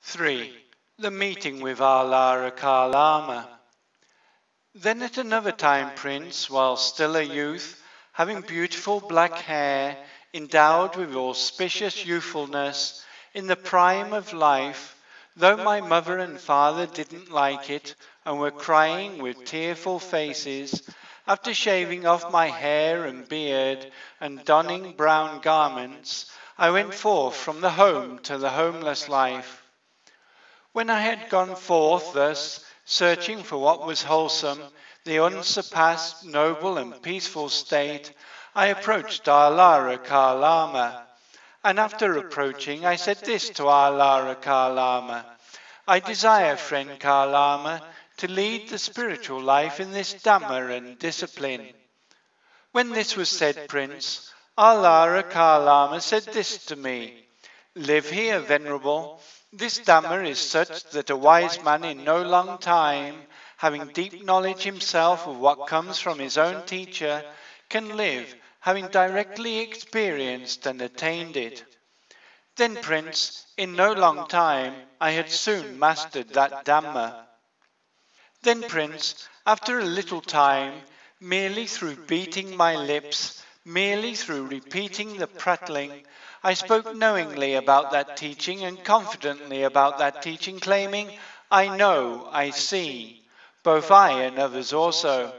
3. The meeting with Alara Kalama. Then at another time, Prince, while still a youth, having beautiful black hair, endowed with auspicious youthfulness, in the prime of life, though my mother and father didn't like it, and were crying with tearful faces, after shaving off my hair and beard, and donning brown garments, I went forth from the home to the homeless life. When I had gone forth thus, searching for what was wholesome, the unsurpassed, noble and peaceful state, I approached Alara Kalama. And after approaching, I said this to Alara Kalama: I desire, friend Kalama, to lead the spiritual life in this Dhamma and discipline. When this was said, Prince, Alara Kalama said this to me: Live here, Venerable. This Dhamma is such that a wise man in no long time, having deep knowledge himself of what comes from his own teacher, can live, having directly experienced and attained it. Then, Prince, in no long time, I had soon mastered that Dhamma. Then, Prince, after a little time, merely through beating my lips, merely through repeating the prattling, I spoke knowingly about that teaching and confidently about that teaching, claiming, I know, I see, both I and others also.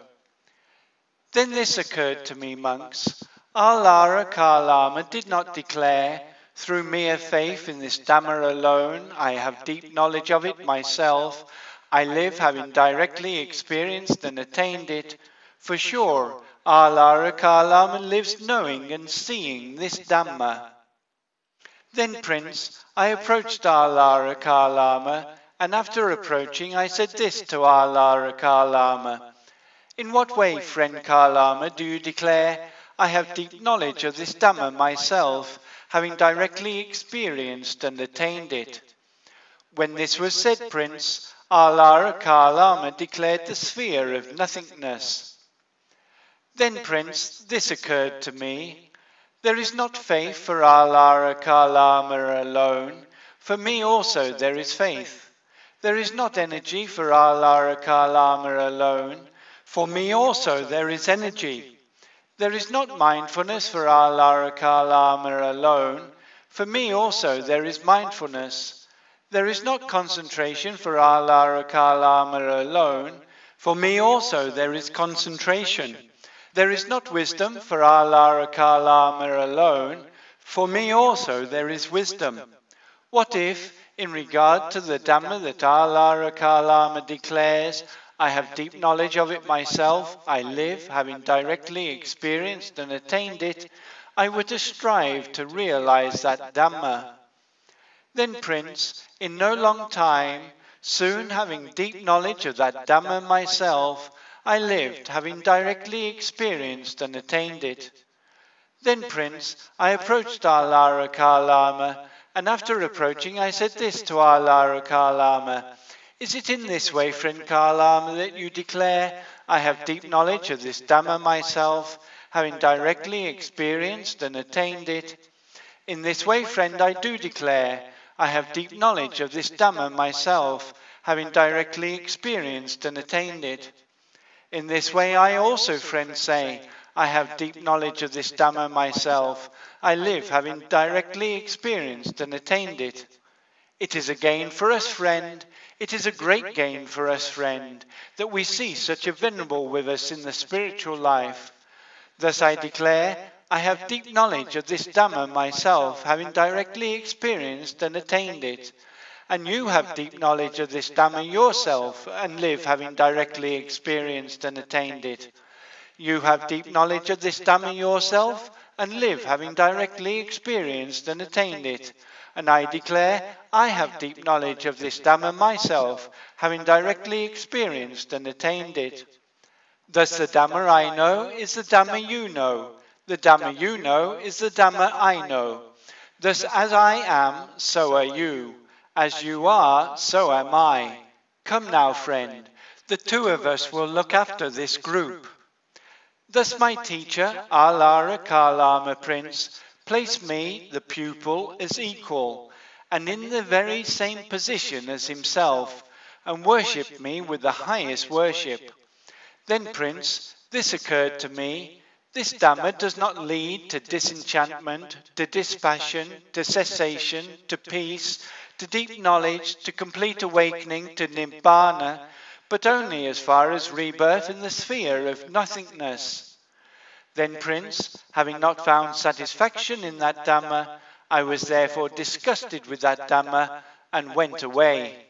Then this occurred to me, monks: Alara Kalama did not declare, through mere faith in this Dhamma alone, I have deep knowledge of it myself, I live having directly experienced and attained it. For sure, Alara Kalama lives knowing and seeing this Dhamma. Then, Prince, I approached Alara Kalama, and after approaching, I said this to Alara Kalama: In what way, friend Kalama, do you declare, I have deep knowledge of this Dhamma myself, having directly experienced and attained it? When this was said, Prince, Alara Kalama declared the sphere of nothingness. Then, Prince, this occurred to me: There is not faith for Alara Kalama alone, for me also there is faith. There is not energy for Alara Kalama alone, for me also there is energy. There is not mindfulness for Alara Kalama alone, for me also there is mindfulness. There is not concentration for Alara Kalama alone, for me also there is concentration. There is not wisdom for Alara Kalama alone, for me also there is wisdom. What if, in regard to the Dhamma that Alara Kalama declares, I have deep knowledge of it myself, I live, having directly experienced and attained it, I were to strive to realize that Dhamma? Then, Prince, in no long time, soon having deep knowledge of that Dhamma myself, I lived, having directly experienced and attained it. Then, Prince, I approached Alara Kalama, and after approaching, I said this to Alara Kalama: Is it in this way, friend Kalama, that you declare, I have deep knowledge of this Dhamma myself, having directly experienced and attained it? In this way, friend, I do declare, I have deep knowledge of this Dhamma myself, having directly experienced and attained it. In this way I also, friend, say, I have deep knowledge of this Dhamma myself, I live having directly experienced and attained it. It is a gain for us, friend, it is a great gain for us, friend, that we see such a venerable with us in the spiritual life. Thus I declare, I have deep knowledge of this Dhamma myself, having directly experienced and attained it. And you have deep knowledge of this Dhamma yourself, and live having directly experienced and attained it. You have deep knowledge of this Dhamma yourself, and live having directly experienced and attained it. And I declare, I have deep knowledge of this Dhamma myself, having directly experienced and attained it. Thus the Dhamma I know is the Dhamma you know. The Dhamma you know is the Dhamma I know. Thus as I am, so are you. As you are, so am I. Come now, friend, the two of us will look after this group. Thus my teacher, Alara Kalama, Prince, placed me, the pupil, as equal, and in the very same position as himself, and worshipped me with the highest worship. Then, Prince, this occurred to me: this Dhamma does not lead to disenchantment, to dispassion, to cessation, to peace, to deep knowledge, to complete awakening, to Nibbana, but only as far as rebirth in the sphere of nothingness. Then, Prince, having not found satisfaction in that Dhamma, I was therefore disgusted with that Dhamma and went away.